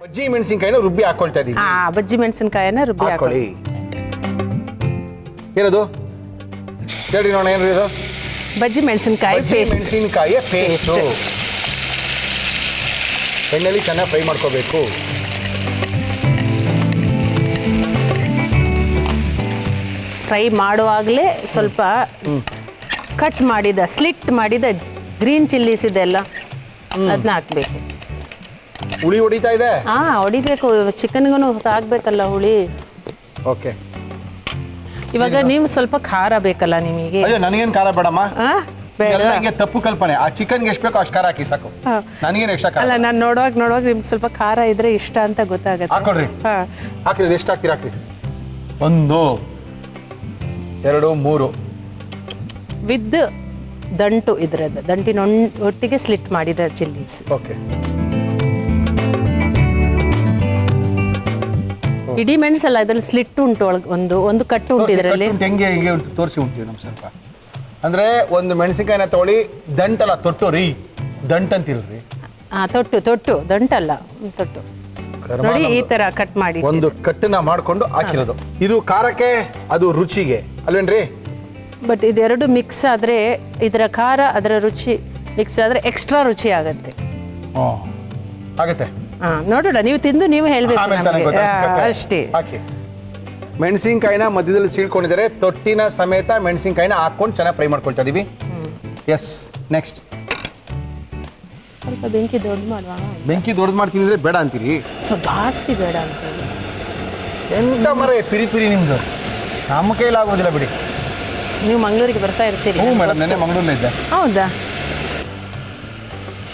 ಬಜ್ಜಿ ಮೆಣಸಿನಕಾಯಿನ ರುಬ್ಬಿ ಹಾಕೊಳ್ತಾ ಇದೀವಿ. ಬಜ್ಜಿ ಮೆಣಸಿನಕಾಯಿನ ರುಬ್ಬಿ ಹಾಕೊಳ್ಳಿ. ಏನದು ಹೇಳಿ ನೋಡೋಣ, ಏನ್ರಿ ಇದು? ಬಜ್ಜಿ ಮೆಣಸಿನಕಾಯಿ ಪೇಸ್ಟ್. ಮೆಣಸಿನಕಾಯಿಯ ಪೇಸ್ಟು ಎಣ್ಣೆಲಿ ಚೆನ್ನಾಗಿ ಫ್ರೈ ಮಾಡ್ಕೋಬೇಕು. ಫ್ರೈ ಮಾಡುವಾಗಲೇ ಸ್ವಲ್ಪ ಕಟ್ ಮಾಡಿದ ಸ್ಲಿಟ್ ಮಾಡಿದ ಗ್ರೀನ್ ಚಿಲ್ಲೀಸ್ ಇದೆಲ್ಲ ಅದನ್ನ ಹಾಕ್ಬೇಕು. ಹುಳಿ ಹೊಡಿತಾ ಇದೆ. ಹೊಡಿಬೇಕು, ಚಿಕನ್ಗೂ ಹಾಕ್ಬೇಕಲ್ಲ ಹುಳಿ. ಓಕೆ, ಇವಾಗ ನೀವು ಸ್ವಲ್ಪ ಖಾರ ಬೇಕಲ್ಲ ನಿಮಗೆ. ಅಯ್ಯೋ ನನಗೇನು ಖಾರ ಬೇಡಮ್ಮ, ನನಗೆ ತಪ್ಪು ಕಲ್ಪನೆ. ಆ ಚಿಕನ್ಗೆ ಎಷ್ಟು ಬೇಕೋ ಅಷ್ಟು ಖಾರ ಹಾಕಿ ಸಾಕು, ನನಗೇನು ಎಕ್ಸ್ಟ್ರಾ ಖಾರ ಅಲ್ಲ. ನಾನು ನೋಡುವಾಗ ನಿಮ್ಗೆ ಸ್ವಲ್ಪ ಖಾರ ಇದ್ರೆ ಇಷ್ಟ ಅಂತ ಗೊತ್ತಾಗುತ್ತೆ. ಹಾಕೊಡ್ರಿ, ಹಾಕಿರಿ. ಎಷ್ಟು ಹಾಕ್ತೀರಿ? ಹಾಕ್ರಿ 1 2 3 ವಿತ್ ದಂಟು, ಇದ್ರದ್ದು ದಂಟಿನ ಒಟ್ಟಿಗೆ ಸ್ಲಿಟ್ ಮಾಡಿದ ಚಿಲ್ಲೀಸ್. ಓಕೆ, ಇಡೀ ಮೆಣಸಲ್ಲ, ಇದ್ರಲ್ಲಿ ಸ್ಲಿಟ್ ಉಂಟು, ಒಳಗೆ ಒಂದು ಕಟ್ಟು ಉಂಟು ಇದರಲ್ಲಿ. ಹೆಂಗೆ ಹಿಂಗೆ ಉಂಟು ತೋರಿಸಿ ಉಂಟು ನಮ್ಗೆ ಸ್ವಲ್ಪ. ಅಂದ್ರೆ ಒಂದು ಮೆಣಸಿನಕಾಯಿನ ತಗೊಳ್ಳಿ, ದಂಟಲ್ಲ ತೊಟ್ಟು ರೀ, ದಂಟಂತಿಲ್ರಿ. ತೊಟ್ಟು ದಂಟಲ್ಲ, ತೊಟ್ಟು ನೋಡಿ ಈ ತರ ಕಟ್ ಮಾಡಿ ಒಂದು ಕಟ್ಟನ್ನ ಮಾಡ್ಕೊಂಡು ಹಾಕಿರೋದು. ಇದು ಖಾರಕ್ಕೆ, ಅದು ರುಚಿಗೆ ಅಲ್ವೇನ್ರಿ? ಬಟ್ ಇದೆರಡು ಮಿಕ್ಸ್ ಆದ್ರೆ ಇದರ ಖಾರ ಅದರ ರುಚಿ ಮಿಕ್ಸ್ ಆದ್ರೆ ಎಕ್ಸ್ಟ್ರಾ ರುಚಿ ಆಗತ್ತೆ. ಆಗತ್ತೆ, ನೋಡೋಣ, ನೀವು ತಿಂದು ನೀವು ಹೇಳ್ಬೇಕು ಅಷ್ಟೇ. ಹಾಕಿ. ಮೆಣಸಿನಕಾಯಿನ ಮಧ್ಯದಲ್ಲಿ ಸೀಳ್ಕೊಂಡಿದ್ದಾರೆ, ತೊಟ್ಟಿನ ಸಮೇತ ಮೆಣಸಿನಕಾಯಿನ ಹಾಕೊಂಡು ಚೆನ್ನಾಗಿ ಫ್ರೈ ಮಾಡ್ಕೊಳ್ತಾ ಇದೀವಿ. Yes, next. ಸ್ವಲ್ಪ ಬೆಂಕಿ ದೊಡ್ಡ ಮಾಡುವ. ಬೆಂಕಿ ದೊಡ್ಡದು ಮಾಡ್ತೀನಿ ಅಂದ್ರೆ ಬೇಡ ಅಂತೀರಿ? ಸ್ವಲ್ಪ ಜಾಸ್ತಿ ಬೇಡ ಅಂತ. ಎಂತ ಮರ ಪಿರಿ ಪಿರಿ ನಿಮ್ದು, ನಮ್ಮ ಕೈಲಾಗೋದಿಲ್ಲ ಬಿಡಿ. ನೀವು ಮಂಗಳೂರಿಗೆ ಬರ್ತಾ ಇರ್ತೀರಿ? ಹ್ಞೂ ಮೇಡಮ್, ನೆನ್ನೆ ಮಂಗಳೂರಲ್ಲಿದ್ದೆ. ಹೌದಾ?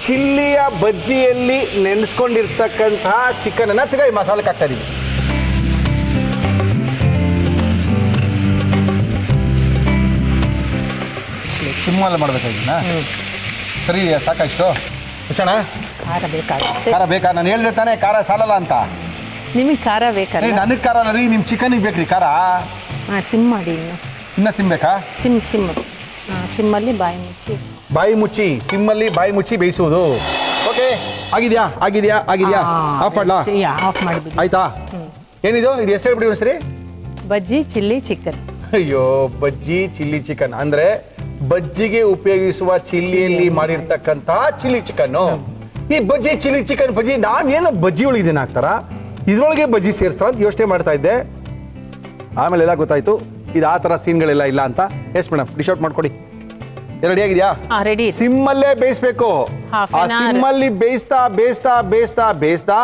ಚಿಲ್ಲಿಯ ಬಜ್ಜಿಯಲ್ಲಿ ನೆನೆಸ್ಕೊಂಡಿರ್ತಕ್ಕಂತಹ ಚಿಕನ್ ಅನ್ನ ತಿರ್ಗಿ ಮಸಾಲಕ್ಕೆ ಹಾಕ್ತಾ ಇದೀವಿ. ಸಿಮ್ಮಲ್ಲಿ ಮಾಡ್ಬೇಕಾಗಿನ ಸರಿ ಇದೆಯಾ? ಸಾಕಷ್ಟು ಹುಚ್ಚಣ? ಖಾರ ಬೇಕಾಗುತ್ತೆ. ಖಾರ ಬೇಕಾ? ನಾನು ಹೇಳ್ದೆ ತಾನೇ ಖಾರ ಸಾಲಲ್ಲ ಅಂತ. ನಿಮಗೆ ಖಾರ ಬೇಕಲ್ಲ? ನನಗೆ ಖಾರ ಅಲ್ಲ ರೀ, ನಿಮ್ಮ ಚಿಕನಿಗೆ ಬೇಕ್ರಿ ಖಾರ. ಸಿಮ್ ಮಾಡಿ ಇನ್ನ ಸಿಮ್ ಬೇಕಾ? ಸಿಮ್ಮಲ್ಲಿ ಬಾಯಿ ಮುಚ್ಚಿ ಸಿಮ್ಮಲ್ಲಿ ಬಾಯಿ ಮುಚ್ಚಿ ಬೇಯಿಸುವುದು. ಓಕೆ, ಆಗಿದ್ಯಾ? ಆಫ್ ಮಾಡ್ಲಾ? ಆಫ್ ಮಾಡಿಬಿಡಿ. ಆಯ್ತಾ? ಏನಿದು? ಇದು ಎಷ್ಟು ಹೇಳ್ಬಿಡಿ ಸರಿ? ಬಜ್ಜಿ ಚಿಲ್ಲಿ ಚಿಕನ್. ಅಯ್ಯೋ, ಬಜ್ಜಿ ಚಿಲ್ಲಿ ಚಿಕನ್ ಅಂದ್ರೆ ಬಜ್ಜಿಗೆ ಉಪಯೋಗಿಸುವ ಚಿಲ್ಲಿಯಲ್ಲಿ ಮಾಡಿರ್ತಕ್ಕಂತಹ ಚಿಲ್ಲಿ ಚಿಕನ್ನು. ಈ ಬಜ್ಜಿ ಚಿಲ್ಲಿ ಚಿಕನ್ ಬಜ್ಜಿ ನಾನೇನು ಬಜ್ಜಿ ಒಳಗೆ ಇದನ್ನ ಹಾಕ್ತಾರ, ಇದ್ರೊಳಗೆ ಬಜ್ಜಿ ಸೇರಿಸ್ತಾರ ಅಂತ ಯೋಚನೆ ಮಾಡ್ತಾ ಇದ್ದೆ. ಆಮೇಲೆ ಎಲ್ಲ ಗೊತ್ತಾಯ್ತು ಇದು ಆ ಥರ ಸೀನ್ಗಳೆಲ್ಲ ಇಲ್ಲ ಅಂತ. ಎಸ್ ಮೇಡಮ್, ಡಿಶ್ ಔಟ್ ಮಾಡ್ಕೊಡಿ. ರೆಡಿ ಆಗಿದೆಯಾ? ರೆಡಿ. ಸಿಮ್ಮಲ್ಲೇ ಬೇಯಿಸ್ಬೇಕು. ಆ ಸಿಮ್ಮಲ್ಲಿ ಬೇಯಿಸ್ತಾ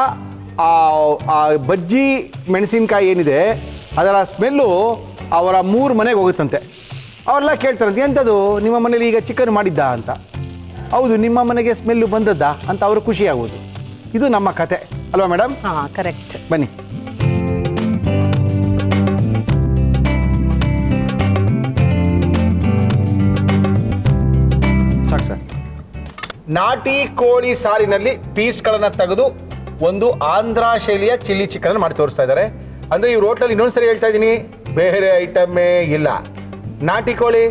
ಆ ಬಜ್ಜಿ ಮೆಣಸಿನಕಾಯಿ ಏನಿದೆ ಅದರ ಸ್ಮೆಲ್ಲು ಅವರ 3 ಮನೆಗೆ ಹೋಗುತ್ತಂತೆ. ಅವರೆಲ್ಲ ಕೇಳ್ತಾರಂತೆ, ಎಂಥದ್ದು ನಿಮ್ಮ ಮನೇಲಿ ಈಗ ಚಿಕನ್ ಮಾಡಿದ್ದ ಅಂತ. ಹೌದು, ನಿಮ್ಮ ಮನೆಗೆ ಸ್ಮೆಲ್ಲು ಬಂದದ್ದಾ ಅಂತ ಅವರು ಖುಷಿ ಆಗೋದು. ಇದು ನಮ್ಮ ಕತೆ ಅಲ್ವಾ ಮೇಡಮ್? ಕರೆಕ್ಟ್. ಬನ್ನಿ. ಸಾಕು ಸರ್. ನಾಟಿ ಕೋಳಿ ಸಾರಿನಲ್ಲಿ ಪೀಸ್ಗಳನ್ನು ತೆಗೆದು ಒಂದು ಆಂಧ್ರ ಶೈಲಿಯ ಚಿಲ್ಲಿ ಚಿಕನ್ ಮಾಡಿ ತೋರಿಸ್ತಾ ಇದ್ದಾರೆ. ಅಂದರೆ ಇವ್ರು ಹೋಟ್ಲಲ್ಲಿ ಇನ್ನೊಂದ್ಸರಿ ಹೇಳ್ತಾ ಇದ್ದೀನಿ, ಬೇರೆ ಐಟಮ್ಮೇ ಇಲ್ಲ. ನಾಟಿ ಕೋಳಿ.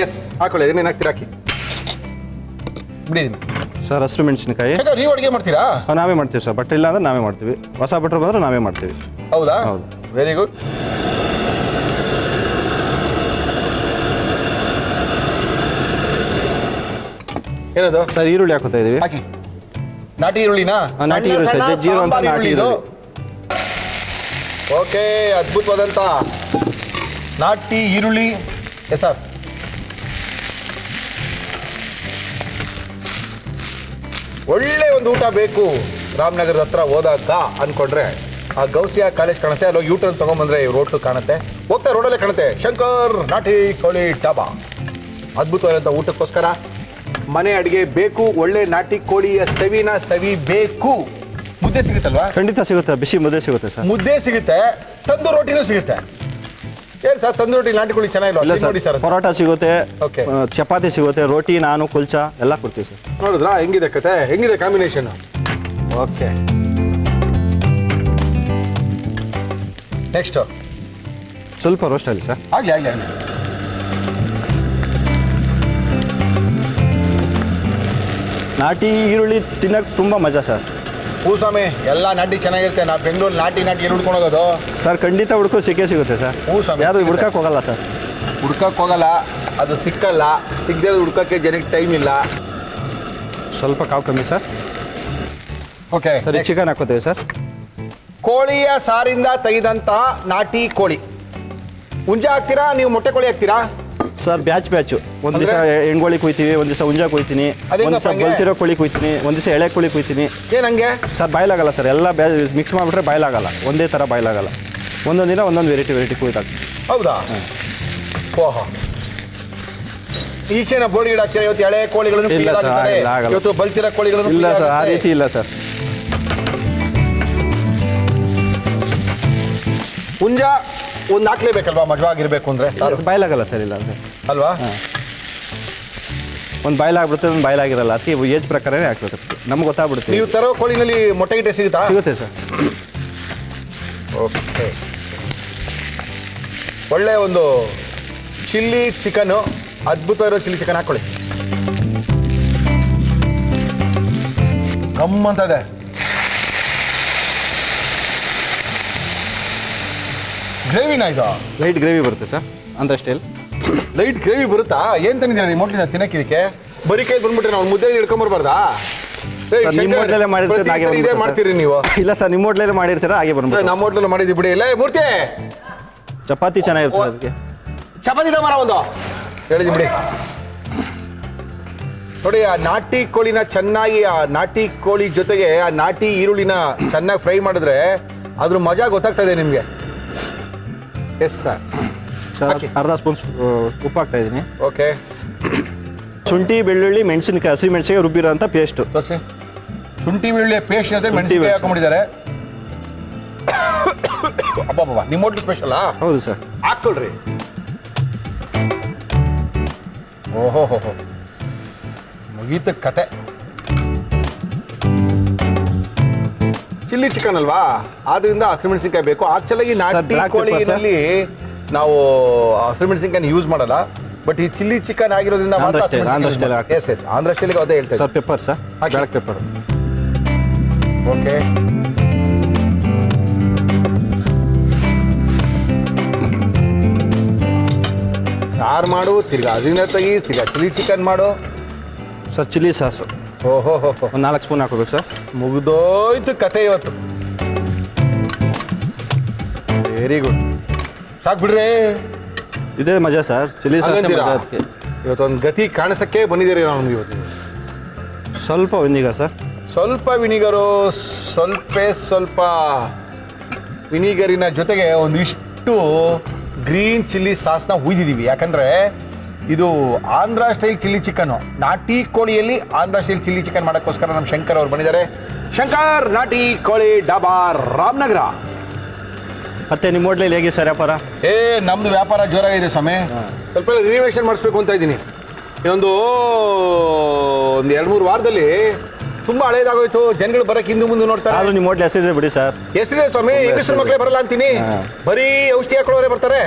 ಎಸ್, ಹಾಕೊಳ್ಳಿ. ಏನೇನು ಹಾಕ್ತೀರಾ ಹಾಕಿ ಬಿಡಿದ್ದೀನಿ ಸರ್. ಹಸಿರು ಮೆಣಸಿನಕಾಯಿ ನೀವು ಅಡುಗೆ ಮಾಡ್ತೀರಾ? ನಾವೇ ಮಾಡ್ತೀವಿ ಸರ್. ಬಟ್ಟೆ ಇಲ್ಲ ಅಂದ್ರೆ ನಾವೇ ಮಾಡ್ತೀವಿ. ಹೊಸ ಬಟ್ಟರು ಬಂದ್ರೆ ನಾವೇ ಮಾಡ್ತೀವಿ. ಹೌದಾ? ಹೌದು. Very good. ಏನದು ಸರ್? ಈರುಳ್ಳಿ ಹಾಕೋತಾ ಇದೀವಿ. ಹಾಕಿ. ನಾಟಿ ಈರುಳ್ಳಿನಾ? ನಾಟಿ ಈರುಳ್ಳಿ ಸರ್, ಜಜ್ಜೀರೋ ಅಂತ ನಾಟಿ ಈರುಳ್ಳಿ. ಓಕೆ, ಅದ್ಭುತವಾದಂತ ನಾಟಿ ಈರುಳ್ಳಿ. Yes sir. ಒಳ್ಳೆ ಒಂದು ಊಟ ಬೇಕು ರಾಮನಗರದ ಹತ್ರ ಹೋದಾಗ ಅನ್ಕೊಂಡ್ರೆ ಆ ಗೌಸಿಯಾ ಕಾಲೇಜ್ ಕಾಣುತ್ತೆ, ಅಲ್ಲೋಗಿ ಯೂಟರ್ನ್ ತಗೊಂಡ್ಬಂದ್ರೆ ರೋಡ್ ಕಾಣುತ್ತೆ, ಹೋಗ್ತಾ ರೋಡಲ್ಲೇ ಕಾಣುತ್ತೆ ಶಂಕರ್ ನಾಟಿ ಕೋಳಿ ಡಾಬಾ. ಅದ್ಭುತವಾದಂಥ ಊಟಕ್ಕೋಸ್ಕರ ಮನೆ ಅಡುಗೆ ಬೇಕು, ಒಳ್ಳೆ ನಾಟಿ ಕೋಳಿಯ ಸವಿ ಬೇಕು. ಮುದ್ದೆ ಸಿಗುತ್ತಲ್ವಾ? ಖಂಡಿತ ಸಿಗುತ್ತೆ, ಬಿಸಿ ಮುದ್ದೆ ಸಿಗುತ್ತೆ ಸರ್. ಮುದ್ದೆ ಸಿಗುತ್ತೆ, ತಂದೂರು ರೋಟಿನೂ ಸಿಗುತ್ತೆ. ಏನು ಸರ್, ತಂದೂರು ರೋಟಿ ನಾಟಿ ಕೋಳಿ ಚೆನ್ನಾಗಿಲ್ಲ ನೋಡಿ ಸರ್. ಪರೋಟ ಸಿಗುತ್ತೆ, ಓಕೆ, ಚಪಾತಿ ಸಿಗುತ್ತೆ, ರೋಟಿ, ನಾನು ಕುಲ್ಚಾ ಎಲ್ಲ ಕೊಡ್ತೀವಿ ಸರ್. ನೋಡಿದ್ರಾ ಹೆಂಗಿದೆ ಕತೆ, ಹೆಂಗಿದೆ ಕಾಂಬಿನೇಷನ್? ಓಕೆ, ನೆಕ್ಸ್ಟ್ ಸ್ವಲ್ಪ ರೋಸ್ಟ್ ಆಗಲಿ ಸರ್. ಆಗಲಿ. ನಾಟಿ ಈರುಳ್ಳಿ ತಿನ್ನೋಕೆ ತುಂಬ ಮಜಾ ಸರ್. ಸ್ವಾಮಿ ಎಲ್ಲ ನಾಟಿ ಚೆನ್ನಾಗಿರುತ್ತೆ. ನಾವು ಬೆಂಗಳೂರು ನಾಟಿ ಎಲ್ಲಿ ಹುಡ್ಕೊಂಡು ಹೋಗೋದು ಸರ್ ಖಂಡಿತ ಹುಡ್ಕೋ ಸಿಕ್ಕೇ ಸಿಗುತ್ತೆ ಸರ್. ಸ್ವಾಮಿ ಯಾರು ಹುಡ್ಕಕ್ಕೆ ಹೋಗಲ್ಲ ಸರ್. ಹುಡ್ಕಕ್ಕೆ ಹೋಗಲ್ಲ, ಅದು ಸಿಕ್ಕಲ್ಲ. ಸಿಗದೆ ಹುಡ್ಕಕ್ಕೆ ಜನಕ್ಕೆ ಟೈಮ್ ಇಲ್ಲ. ಸ್ವಲ್ಪ ಕಾವು ಕಮ್ಮಿ ಸರ್. ಓಕೆ ಸರಿ, ಚಿಕನ್ ಹಾಕೋತೀವಿ ಸರ್. ಕೋಳಿಯ ಸಾರಿಂದ ತೆಗೆದಂಥ ನಾಟಿ ಕೋಳಿ. ಹುಂಜ ಹಾಕ್ತೀರಾ ನೀವು ಮೊಟ್ಟೆ ಕೋಳಿ ಹಾಕ್ತೀರಾ? ಸರ್ ಬ್ಯಾಚು ಒಂದು ದಿವಸ ಹೆಣ್ಗೋಳಿ ಕುಯ್ತೀವಿ, ಒಂದು ದಿವಸ ಹುಂಜ ಕುಯ್ತೀನಿ, ಅದೇಂಗಪ್ಪ ಒಂದು ದಿವಸ ಹಂಗೆ? ಬಲ್ತಿರೋ ಕೋಳಿ ಕುಯ್ತೀನಿ, ಒಂದು ದಿವಸ ಎಳೆ ಕೋಳಿ ಕುಯ್ತೀನಿ. ಏನಂಗೆ ಸರ್ ಬಾಯ್ಲಾಗಲ್ಲ ಸರ್, ಎಲ್ಲ ಮಿಕ್ಸ್ ಮಾಡಿಬಿಟ್ರೆ ಬಾಯ್ಲಾಗಲ್ಲ, ಒಂದೇ ಥರ ಬಾಯ್ಲಾಗಲ್ಲ. ಒಂದೊಂದು ದಿನ ಒಂದೊಂದು ವೆರೈಟಿ ಕುಯ್ದಾಕ್ತೀವಿ. ಹೌದಾ? ಓಹೋ, ಈಚೆನ ಬೋಡಿ ಗಿಡ ಹಾಕ್ತೀರಾ? ಇವತ್ತು ಎಳೆ ಕೋಳಿಗಳನ್ನು ಇಲ್ಲ ಸರ್, ಕುಯ್ಯಲಾಗುತ್ತದೆ. ಆಗಲ್ಲ. ಇವತ್ತು ಬಲ್ತಿರೋ ಕೋಳಿಗಳನ್ನು ಇಲ್ಲ ಸರ್, ಆ ಕುಯ್ಯಲಾಗುತ್ತೆ. ರೀತಿ ಇಲ್ಲ ಸರ್. ಹುಂಜ ಒಂದು ಹಾಕ್ಲೇಬೇಕಲ್ವಾ ಮಜವಾಗಿರ್ಬೇಕು ಅಂದ್ರೆ? ಬಾಯ್ಲಾಗಲ್ಲ ಸರ್, ಇಲ್ಲ ಅಂದರೆ ಅಲ್ವಾ? ಒಂದು ಬಾಯ್ಲಾಗ್ಬಿಡುತ್ತೆ, ಒಂದು ಬಾಯ್ಲಾಗಿರಲ್ಲ. ಅದಕ್ಕೆ ಏಜ್ ಪ್ರಕಾರನೇ ಹಾಕ್ಬೇಕು. ನಮ್ಗೆ ಗೊತ್ತಾಗ್ಬಿಡುತ್ತೆ. ನೀವು ತರೋ ಕೋಳಿನಲ್ಲಿ ಮೊಟ್ಟೆ ಗಿಟ್ಟೆ ಸಿಗುತ್ತಾ? ಸಿಗುತ್ತೆ ಸರ್. ಓಕೆ, ಒಳ್ಳೆ ಒಂದು ಚಿಲ್ಲಿ ಚಿಕನ್ನು, ಅದ್ಭುತ ಇರೋ ಚಿಲ್ಲಿ ಚಿಕನ್ ಹಾಕೊಳ್ಳಿ. ಗಮ್ಮಂತದೆ. ಗ್ರೇವಿನ ಇದು? ಲೈಟ್ ಗ್ರೇವಿ ಬರುತ್ತೆ ಸರ್, ಅಂತ ಸ್ಟೈಲ್. ಲೈಟ್ ಗ್ರೇವಿ ಬರುತ್ತಾ? ಏನು ತಂದಿದ್ದೀರಾ ನೀವು ಮೊಟ್ಲಿನ ತಿನ್ನಕ್ಕೆ? ಇದಕ್ಕೆ ಬರೀ ಕೈ ಬಂದ್ಬಿಟ್ರೆ ನಾವು ಮುದ್ದೆ ಹಿಡ್ಕೊಂಬರ್ಬಾರ್ದಾ? ನಿಮ್ಮ ಹೋಟ್ಲಲ್ಲೇ ಮಾಡಿರ್ತೀರ, ಹಾಗೆ ಇದೇ ಬಂದ್ಬಿಡುತ್ತೆ ಮಾಡ್ತೀರಿ ನೀವು? ಇಲ್ಲ ಸರ್, ನಿಮ್ಮ ಹೋಟ್ಲಲ್ಲೇ ಮಾಡಿರ್ತೀರ, ಹಾಗೆ ಬಂದ್ಬಿಟ್ಟು. ನಮ್ಮ ಹೋಟ್ಲಲ್ಲಿ ಮಾಡಿದ್ವಿ ಬಿಡಿ. ಇಲ್ಲ ಮೂರ್ತಿ, ಚಪಾತಿ ಚೆನ್ನಾಗಿರುತ್ತೆ ಅದಕ್ಕೆ. ಚಪಾತಿ ಮರ ಒಂದು ಹೇಳಿದ್ವಿ ಬಿಡಿ. ನೋಡಿ, ಆ ನಾಟಿ ಕೋಳಿನ ಚೆನ್ನಾಗಿ, ಆ ನಾಟಿ ಕೋಳಿ ಜೊತೆಗೆ ಆ ನಾಟಿ ಈರುಳ್ಳಿನ ಚೆನ್ನಾಗಿ ಫ್ರೈ ಮಾಡಿದ್ರೆ ಅದ್ರ ಮಜಾ ಗೊತ್ತಾಗ್ತಾ ಇದೆ ನಿಮಗೆ. Yes sir. ಸರ್ ಅರ್ಧ ಸ್ಪೂನ್ ಉಪ್ಪು ಹಾಕ್ತಾ ಇದ್ದೀನಿ. ಓಕೆ. ಶುಂಠಿ ಬೆಳ್ಳುಳ್ಳಿ ಮೆಣಸಿನಕಾಯಿ, ಹಸಿ ಮೆಣಸಿನಕಾಯಿ ರುಬ್ಬಿರೋ ಅಂತ ಪೇಸ್ಟು. ತೋರಿಸಿ. ಶುಂಠಿ ಬೆಳ್ಳುಳ್ಳಿ ಪೇಸ್ಟ್ ಜೊತೆ ಶುಂಠಿ ಮೆಣಸಿನಕಾಯಿ ಬೆಳ್ಳುಳ್ಳಿ. ಹಾಕೊಂಡ್ಬಿಟ್ಟಿದ್ದಾರೆ. ಅಬ್ಬಬ್ಬ, ನಿಮ್ಮ ಹೋಟ್ಲ್ ಸ್ಪೆಷಲಾ? ಹೌದು ಸರ್. ಹಾಕೊಳ್ರಿ. ಓಹೋ ಹೋ ಹೋ, ಮುಗೀತ ಕತೆ. ಚಿಲ್ಲಿ ಚಿಕನ್ ಅಲ್ವಾ, ಆದ್ರಿಂದ ಹಸಿಮೆಣಸಿನ್ಕಾಯಿ ಬೇಕು. ಆಕ್ಚುಲಾಗಿ ನಾಟಿ black pepper, ಕೋಳಿನಲ್ಲಿ ನಾವು ಹಸಿಮೆಣಸಿನ್ಕಾಯಿ ಯೂಸ್ ಮಾಡಲ್ಲ. ಬಟ್ ಈ ಚಿಲ್ಲಿ ಚಿಕನ್ ಆಗಿರೋದ್ರಿಂದ ಆಂಧ್ರ ಸ್ಟೈಲ್ ಹಾಕ್ತೀವಿ. ಎಸ್ ಎಸ್, ಆಂಧ್ರ ಸ್ಟೈಲಿಗೆ ಅದೇ ಹೇಳ್ತಾ ಸರ್ ಪೆಪ್ಪರ್ ಸರ್, ಹಾಕಿ. Black pepper. ಓಕೆ. ಸಾರು ಮಾಡು, ತಿರ್ಗಾ ಅದರಿಂದ ತೆಗಿ, ತಿರ್ಗಾ ಚಿಲ್ಲಿ ಚಿಕನ್ ಮಾಡು. ಸರ್ ಚಿಲ್ಲಿ ಸಾಸು ಓಹೋ ಹೋ ಹೋ, ಒಂದು 4 ಸ್ಪೂನ್ ಹಾಕೋಬೇಕು ಸರ್. ಮುಗಿದೋಯ್ತು ಕತೆ ಇವತ್ತು. ವೆರಿ ಗುಡ್, ಸಾಕು ಬಿಡ್ರಿ. ಇದೇ ಮಜಾ ಸರ್, ಚಿಲ್ಲಿ ಸಾಸ್ ಹಂಗಂತೀರಾ? ಮಜಾ ಅದಕ್ಕೆ. ಇವತ್ತೊಂದು ಗತಿ ಕಾಣಿಸಕ್ಕೆ ಬಂದಿದ್ದೀರಿ ನಾವು ಇವತ್ತು. ಸ್ವಲ್ಪ ವಿನಿಗರ್ ಸರ್. ಸ್ವಲ್ಪ ವಿನಿಗರು, ಸ್ವಲ್ಪ ವಿನಿಗರಿನ ಜೊತೆಗೆ ಒಂದಿಷ್ಟು ಗ್ರೀನ್ ಚಿಲ್ಲಿ ಸಾಸ್ನ ಹುಯ್ದಿದ್ದೀವಿ. ಯಾಕಂದರೆ ಇದು ಆಂಧ್ರ ಸ್ಟೈಲ್ ಚಿಲ್ಲಿ ಚಿಕನ್ನು. ನಾಟಿ ಕೋಳಿಯಲ್ಲಿ ಆಂಧ್ರ ಸ್ಟೈಲ್ ಚಿಲ್ಲಿ ಚಿಕನ್ ಮಾಡೋಕ್ಕೋಸ್ಕರ ನಮ್ಮ ಶಂಕರ್ ಅವ್ರು ಬಂದಿದ್ದಾರೆ. ಶಂಕರ್ ನಾಟಿ ಕೋಳಿ ಡಾಬಾ, ರಾಮನಗರ. ಮತ್ತೆ ನಿಮ್ಮ ಹೋಟ್ಲಲ್ಲಿ ಹೇಗೆ ಸರ್ ವ್ಯಾಪಾರ? ನಮ್ಮದು ವ್ಯಾಪಾರ ಜೋರಾಗಿದೆ ಸ್ವಾಮಿ. ಸ್ವಲ್ಪ ರಿನಿವೇಷನ್ ಮಾಡಿಸ್ಬೇಕು ಅಂತ ಇದ್ದೀನಿ. ಒಂದು 2-3 ವಾರದಲ್ಲಿ ತುಂಬ ಹಳೇದಾಗೋಯ್ತು. ಜನಗಳು ಬರೋಕ್ಕೆ ಹಿಂದೆ ಮುಂದೆ ನೋಡ್ತಾರೆ. ಆದರೂ ನಿಮ್ಮ ಹೋಟ್ಲ್ ಹೆಸರಿದೆ ಬಿಡಿ ಸರ್. ಎಷ್ಟಿದೆ ಸ್ವಾಮಿ? ಹೆಂಗಸ್ರ ಮಕ್ಕಳೇ ಬರಲ್ಲ ಅಂತೀನಿ. ಬರೀ ಔಷಧಿ ಹಾಕೊಳ್ಳೋರೆ ಬರ್ತಾರೆ.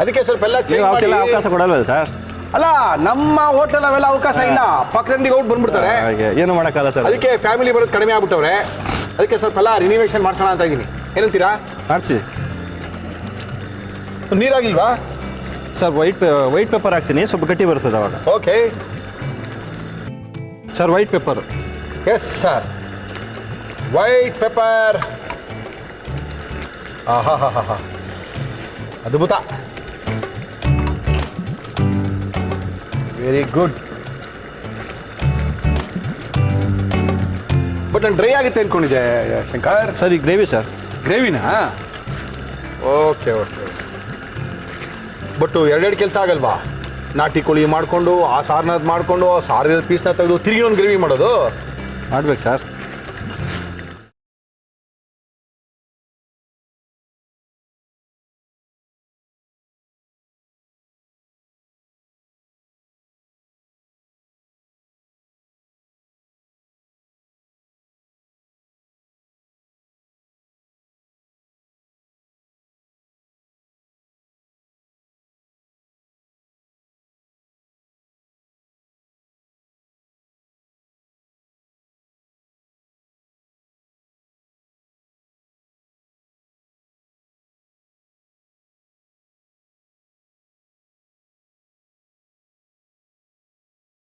ಅದಕ್ಕೆ ಸ್ವಲ್ಪ ಎಲ್ಲ change ಮಾಡಿ. ಅವಕ್ಕೆಲ್ಲ ಅವಕಾಶ ಕೊಡಲ್ವಲ್ಲ ಸರ್? ಅಲ್ಲ, ನಮ್ಮ ಹೋಟೆಲ್ ಅವೆಲ್ಲ ಅವಕಾಶ ಇಲ್ಲ. ಪಕ್ಕದಂಡಿಗೆ ಔಟ್ ಬಂದ್ಬಿಡ್ತಾರೆ. ಹಾಗೆ ಏನು ಮಾಡೋಕ್ಕಲ್ಲ ಸರ್. ಅದಕ್ಕೆ ಫ್ಯಾಮಿಲಿ ಬರೋದು ಕಡಿಮೆ ಆಗ್ಬಿಟ್ಟವ್ರೆ. ಅದಕ್ಕೆ ಸ್ವಲ್ಪ ಎಲ್ಲ ರಿನಿವೇಷನ್ ಮಾಡ್ಸೋಣ ಅಂತ ಇದ್ದೀನಿ. ಏನಂತೀರಾ? ಮಾಡಿಸಿ ನೀರಾಗಿಲ್ವಾ ಸರ್? ವೈಟ್ ಪೆಪ್ಪರ್ ಹಾಕ್ತೀನಿ, ಸ್ವಲ್ಪ ಗಟ್ಟಿ ಬರ್ತದೆ ಅವಾಗ. Okay sir, white pepper. Yes sir, white pepper. ಆಹಾ ಹಾ ಹಾ ಹಾ, ಅದ್ಭುತ. Very good. ಬಟ್ ನಾನು ಡ್ರೈ ಆಗುತ್ತೆ ಅಂದ್ಕೊಂಡಿದ್ದೆ ಶಂಕರ್. ಸರ್ ಈ ಗ್ರೇವಿ ಸರ್. ಗ್ರೇವಿನಾ? Okay okay. ಬಟ್ ಎರಡೆರಡು ಕೆಲಸ ಆಗಲ್ವಾ? ನಾಟಿ ಕೋಳಿ ಮಾಡಿಕೊಂಡು, ಆ ಸಾರನ್ನ ಮಾಡಿಕೊಂಡು, ಆ ಸಾರಿನ ಪೀಸ್ನ ತೆಗೆದು ತಿರುಗಿ ಒಂದು ಗ್ರೇವಿ ಮಾಡೋದು ಮಾಡ್ಬೇಕು ಸರ್.